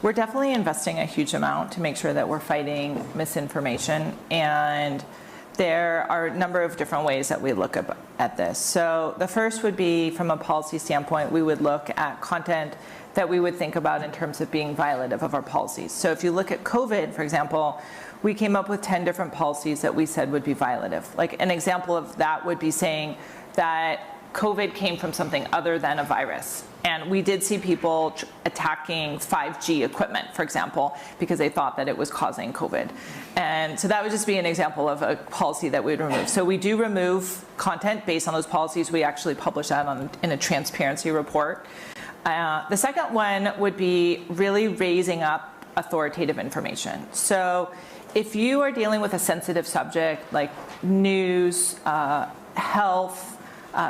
We're definitely investing a huge amount to make sure that we're fighting misinformation, and there are a number of different ways that we look at this. So the first would be, from a policy standpoint, we would look at content that we would think about in terms of being violative of our policies. So if you look at COVID, for example, we came up with 10 different policies that we said would be violative. Like an example of that would be saying that COVID came from something other than a virus. And we did see people attacking 5G equipment, for example, because they thought that it was causing COVID. And so that would just be an example of a policy that we'd remove. So we do remove content based on those policies. We actually publish that in a transparency report. The second one would be really raising up authoritative information. So if you are dealing with a sensitive subject like news, health,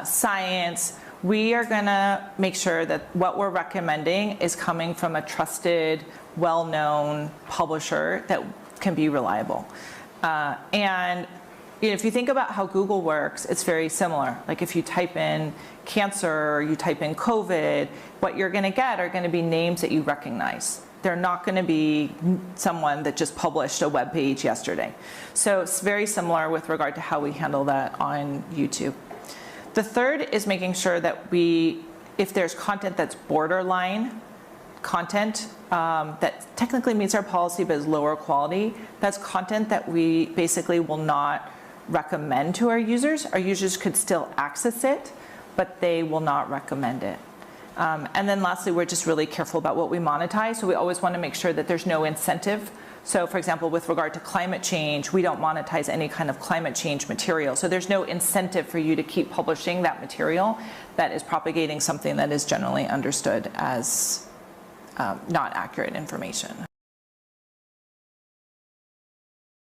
science, we are going to make sure that what we're recommending is coming from a trusted, well-known publisher that can be reliable. And if you think about how Google works, it's very similar. Like if you type in cancer or you type in COVID, what you're going to get are going to be names that you recognize. They're not going to be someone that just published a web page yesterday. So it's very similar with regard to how we handle that on YouTube. The third is making sure that if there's content that's borderline content that technically meets our policy but is lower quality, that's content that we basically will not recommend to our users. Our users could still access it, but they will not recommend it. And then lastly, we're just really careful about what we monetize. So we always want to make sure that there's no incentive. So for example, with regard to climate change, we don't monetize any kind of climate change material. So there's no incentive for you to keep publishing that material that is propagating something that is generally understood as not accurate information.